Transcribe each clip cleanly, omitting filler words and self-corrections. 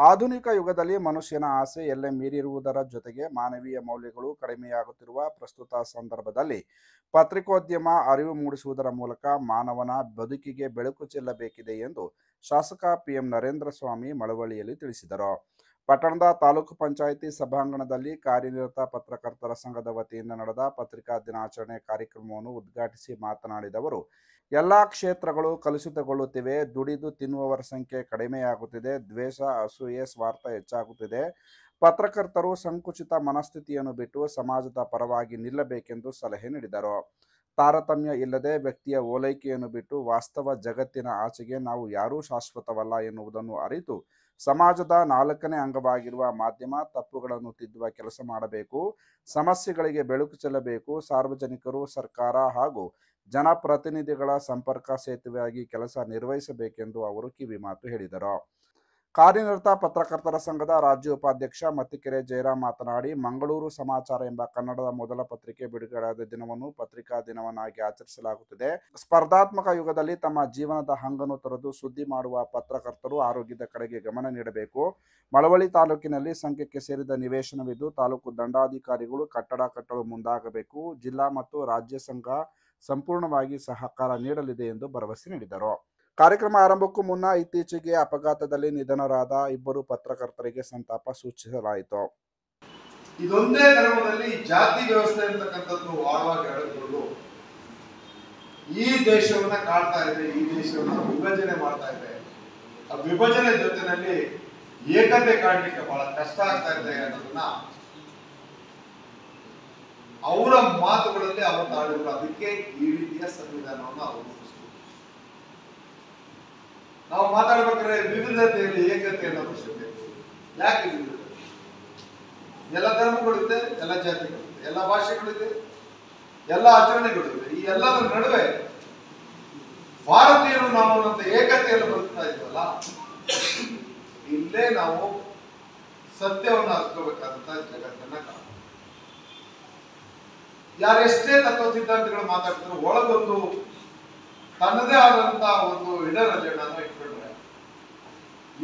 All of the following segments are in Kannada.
ಆಧುನಿಕ ಯುಗದಲ್ಲಿ ಮನುಷ್ಯನ ಆಸೆ ಎಲ್ಲೆ ಮೀರಿರುವುದರ ಜೊತೆಗೆ ಮಾನವೀಯ ಮೌಲ್ಯಗಳು ಕಡಿಮೆಯಾಗುತ್ತಿರುವ ಪ್ರಸ್ತುತ ಸಂದರ್ಭದಲ್ಲಿ ಪತ್ರಿಕೋದ್ಯಮ ಅರಿವು ಮೂಡಿಸುವುದರ ಮೂಲಕ ಮಾನವನ ಬದುಕಿಗೆ ಬೆಳಕು ಚೆಲ್ಲಬೇಕಿದೆ ಎಂದು ಶಾಸಕ ಪಿಎಂ ನರೇಂದ್ರ ಸ್ವಾಮಿ ಮಳವಳ್ಳಿಯಲ್ಲಿ ತಿಳಿಸಿದರು. ಪಟ್ಟಣದ ತಾಲೂಕು ಪಂಚಾಯಿತಿ ಸಭಾಂಗಣದಲ್ಲಿ ಕಾರ್ಯನಿರತ ಪತ್ರಕರ್ತರ ಸಂಘದ ವತಿಯಿಂದ ನಡೆದ ಪತ್ರಿಕಾ ದಿನಾಚರಣೆ ಕಾರ್ಯಕ್ರಮವನ್ನು ಉದ್ಘಾಟಿಸಿ ಮಾತನಾಡಿದ ಅವರು, ಎಲ್ಲಾ ಕ್ಷೇತ್ರಗಳು ಕಲುಷಿತಗೊಳ್ಳುತ್ತಿವೆ, ದುಡಿದು ತಿನ್ನುವವರ ಸಂಖ್ಯೆ ಕಡಿಮೆಯಾಗುತ್ತಿದೆ, ದ್ವೇಷ, ಅಸೂಯೆ, ಸ್ವಾರ್ಥ ಹೆಚ್ಚಾಗುತ್ತಿದೆ. ಪತ್ರಕರ್ತರು ಸಂಕುಚಿತ ಮನಸ್ಥಿತಿಯನ್ನು ಬಿಟ್ಟು ಸಮಾಜದ ಪರವಾಗಿ ನಿಲ್ಲಬೇಕೆಂದು ಸಲಹೆ ನೀಡಿದರು. ತಾರತಮ್ಯ ಇಲ್ಲದೆ ವ್ಯಕ್ತಿಯ ಓಲೈಕೆಯನ್ನು ಬಿಟ್ಟು ವಾಸ್ತವ ಜಗತ್ತಿನ ಆಚೆಗೆ ನಾವು ಯಾರೂ ಶಾಶ್ವತವಲ್ಲ ಎನ್ನುವುದನ್ನು ಅರಿತು ಸಮಾಜದ ನಾಲ್ಕನೇ ಅಂಗವಾಗಿರುವ ಮಾಧ್ಯಮ ತಪ್ಪುಗಳನ್ನು ತಿದ್ದುವ ಕೆಲಸ ಮಾಡಬೇಕು, ಸಮಸ್ಯೆಗಳಿಗೆ ಬೆಳಕು ಚೆಲ್ಲಬೇಕು, ಸಾರ್ವಜನಿಕರು, ಸರ್ಕಾರ ಹಾಗೂ ಜನಪ್ರತಿನಿಧಿಗಳ ಸಂಪರ್ಕ ಸೇತುವೆಯಾಗಿ ಕೆಲಸ ನಿರ್ವಹಿಸಬೇಕೆಂದು ಅವರು ಕಿವಿಮಾತು ಹೇಳಿದರು. ಕಾರ್ಯನಿರತ ಪತ್ರಕರ್ತರ ಸಂಘದ ರಾಜ್ಯ ಉಪಾಧ್ಯಕ್ಷ ಮತ್ತಿಕೆರೆ ಜಯರಾಮ್ ಮಾತನಾಡಿ, ಮಂಗಳೂರು ಸಮಾಚಾರ ಎಂಬ ಕನ್ನಡದ ಮೊದಲ ಪತ್ರಿಕೆ ಬಿಡುಗಡೆಯಾದ ದಿನವನ್ನು ಪತ್ರಿಕಾ ದಿನವನ್ನಾಗಿ ಆಚರಿಸಲಾಗುತ್ತಿದೆ. ಸ್ಪರ್ಧಾತ್ಮಕ ಯುಗದಲ್ಲಿ ತಮ್ಮ ಜೀವನದ ಹಂಗನ್ನು ತೊರೆದು ಸುದ್ದಿ ಮಾಡುವ ಪತ್ರಕರ್ತರು ಆರೋಗ್ಯದ ಕಡೆಗೆ ಗಮನ ನೀಡಬೇಕು. ಮಳವಳ್ಳಿ ತಾಲೂಕಿನಲ್ಲಿ ಸಂಘಕ್ಕೆ ಸೇರಿದ ನಿವೇಶನವಿದ್ದು ತಾಲೂಕು ದಂಡಾಧಿಕಾರಿಗಳು ಕಟ್ಟಡ ಕಟ್ಟಲು ಮುಂದಾಗಬೇಕು. ಜಿಲ್ಲಾ ಮತ್ತು ರಾಜ್ಯ ಸಂಘ ಸಂಪೂರ್ಣವಾಗಿ ಸಹಕಾರ ನೀಡಲಿದೆ ಎಂದು ಭರವಸೆ ನೀಡಿದರು. ಕಾರ್ಯಕ್ರಮ ಆರಂಭಕ್ಕೂ ಮುನ್ನ ಇತ್ತೀಚೆಗೆ ಅಪಘಾತದಲ್ಲಿ ನಿಧನರಾದ ಇಬ್ಬರು ಪತ್ರಕರ್ತರಿಗೆ ಸಂತಾಪ ಸೂಚಿಸಲಾಯಿತು. ಇದೊಂದೇ ಧರ್ಮದಲ್ಲಿ ಜಾತಿ ವ್ಯವಸ್ಥೆ ಅಂತಕ್ಕಂಥದ್ದು ಆಳವಾಗಿ ಅಡಗಿಕೊಂಡು ಈ ದೇಶವನ್ನ ಕಾಡ್ತಾ ಇದೆ, ಈ ದೇಶವನ್ನ ವಿಭಜನೆ ಮಾಡ್ತಾ ಇದೆ. ಆ ವಿಭಜನೆ ಜೊತೆಯಲ್ಲಿ ಏಕತೆ ಕಾಡಲಿಕ್ಕೆ ಬಹಳ ಕಷ್ಟ ಆಗ್ತಾ ಇದೆ ಅನ್ನೋದನ್ನ ಅವರ ಮಾತುಗಳಲ್ಲಿ ಅವರು ಆಡಿದ್ರು. ಅದಕ್ಕೆ ಈ ರೀತಿಯ ಸಂವಿಧಾನವನ್ನು ಅವರು ನಾವು ಮಾತಾಡ್ಬೇಕಾದ್ರೆ ವಿವಿಧತೆಯಲ್ಲಿ ಏಕತೆಯನ್ನು ಅವಶ್ಯಕತೆ. ಯಾಕೆ ವಿವಿಧತೆ? ಎಲ್ಲ ಧರ್ಮಗಳಿದೆ, ಎಲ್ಲ ಜಾತಿಗಳಿದೆ, ಎಲ್ಲ ಭಾಷೆಗಳಿದೆ, ಎಲ್ಲ ಆಚರಣೆಗಳಿದೆ. ಈ ಎಲ್ಲದರ ನಡುವೆ ಭಾರತೀಯರು ನಾವು ಅಂತ ಏಕತೆಯನ್ನು ಬದುಕ್ತಾ ಇದ್ವಲ್ಲ, ಇಲ್ಲೇ ನಾವು ಸತ್ಯವನ್ನು ಅರ್ಕೋಬೇಕಾದಂತ ಜಗತ್ತನ್ನ ಕಾಣ. ಯಾರೆಷ್ಟೇ ತತ್ವ ಸಿದ್ಧಾಂತಗಳು ಮಾತಾಡ್ತಾರೆ, ಒಳಗೊಂದು ತನ್ನದೇ ಆದಂತ ಒಂದು ಹಿಡನ್ ಅಜೆಂಡಾನ ಇಟ್ಕೊಂಡ್ರೆ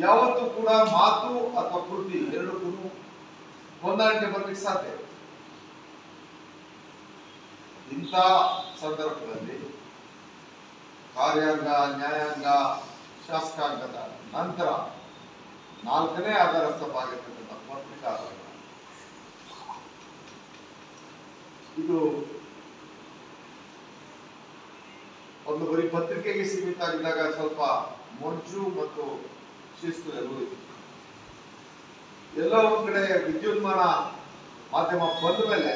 ಯಾವತ್ತೂ ಕೂಡ ಮಾತು ಅಥವಾ ಕೃತಿ ಎರಡಕ್ಕೂ ಹೊಂದಾಣಿಕೆ ಬರ್ಲಿಕ್ಕೆ ಸಾಧ್ಯ. ಇಂಥ ಸಂದರ್ಭದಲ್ಲಿ ಕಾರ್ಯಾಂಗ, ನ್ಯಾಯಾಂಗ, ಶಾಸಕಾಂಗದ ನಂತರ ನಾಲ್ಕನೇ ಆಧಾರ ಸ್ತಂಭ ಆಗಿರ್ತಕ್ಕಂಥ ಪತ್ರಿಕಾ ರಂಗ. ಇದು ಒಂದು ಬರೀ ಪತ್ರಿಕೆಗೆ ಸೀಮಿತ ಆಗಿದ್ದಾಗ ಸ್ವಲ್ಪ ಮೊಂಚು ಮತ್ತು ಶಿಸ್ತು ಇತ್ತು. ಎಲ್ಲ ಒಂದ್ ಕಡೆ ವಿದ್ಯುನ್ಮಾನ ಮಾಧ್ಯಮ ಬಂದ ಮೇಲೆ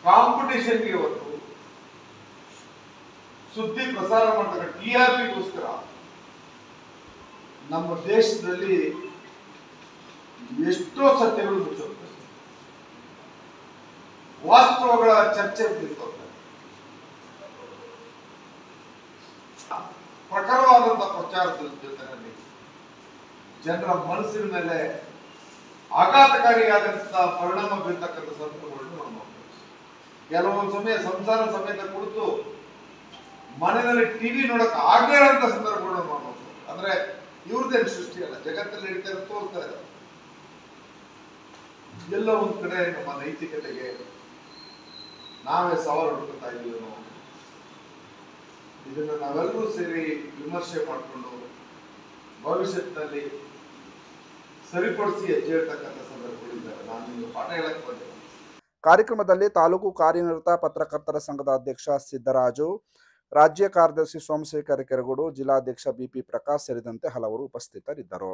ಕಾಂಪಿಟೇಷನ್ಗೆ ಹೊತ್ತು ಸುದ್ದಿ ಪ್ರಸಾರ ಮಾಡ್ತಕ್ಕ TRPಗೋಸ್ಕರ ನಮ್ಮ ದೇಶದಲ್ಲಿ ಎಷ್ಟೋ ಸತ್ಯಗಳು ಮುಚ್ಚೋಗ್ತವೆ, ವಾಸ್ತವಗಳ ಚರ್ಚೆ ನಿಂತೋಗ್ತವೆ. ಪ್ರಖರವಾದಂತಹ ಪ್ರಚಾರದ ಜೊತೆಯಲ್ಲಿ ಜನರ ಮನಸ್ಸಿನ ಮೇಲೆ ಆಘಾತಕಾರಿಯಾದಂತಹ ಪರಿಣಾಮ ಬೀರ್ತಕ್ಕಂಥ ಸಂದರ್ಭಗಳನ್ನು ನಾವು ನೋಡ್ತೇವೆ. ಕೆಲವೊಂದು ಸಮಯ ಸಂಸಾರ ಸಮೇತ ಕುಳಿತು ಮನೆಯಲ್ಲಿ ಟಿವಿ ನೋಡಕ್ ಆಗದೇ ಇರೋಂಥ ಸಂದರ್ಭಗಳನ್ನು ನಾವು ನೋಡ್ತೇವೆ. ಅಂದ್ರೆ ಇವ್ರದ್ದೇನು ಸೃಷ್ಟಿ ಅಲ್ಲ, ಜಗತ್ತಲ್ಲಿ ನಡೀತಾ ಇರೋ ತೋರ್ತಾ ಇದ್ದಾರೆ. ಎಲ್ಲ ಒಂದ್ ಕಡೆ ನಮ್ಮ ನೈತಿಕತೆಗೆ ನಾವೇ ಸವಾಲು ಹುಡುಕ್ತಾ ಇದ್ದೀವಿ. ಇದನ್ನು ನಾವೆಲ್ಲರೂ ಸೇರಿ ವಿಮರ್ಶೆ ಮಾಡಿಕೊಂಡು ಭವಿಷ್ಯದಲ್ಲಿ ಸರಿಪಡಿಸಿ ಹೆಜ್ಜೆ ಇರ್ತಕ್ಕಂಥ ಸಂದರ್ಭಗಳಿದ್ದಾರೆ. ನಾನು ನಿಮಗೆ ಪಾಠ ಹೇಳಕ್ ಬಂದೆ. ಕಾರ್ಯಕ್ರಮದಲ್ಲಿ ತಾಲೂಕು ಕಾರ್ಯನಿರತ ಪತ್ರಕರ್ತರ ಸಂಘದ ಅಧ್ಯಕ್ಷ ಸಿದ್ದರಾಜು, ರಾಜ್ಯ ಕಾರ್ಯದರ್ಶಿ ಸೋಮಶೇಖರ ಕೆರಗೋಡು, ಜಿಲ್ಲಾಧ್ಯಕ್ಷ BP ಪ್ರಕಾಶ್ ಸೇರಿದಂತೆ ಹಲವರು ಉಪಸ್ಥಿತರಿದ್ದರು.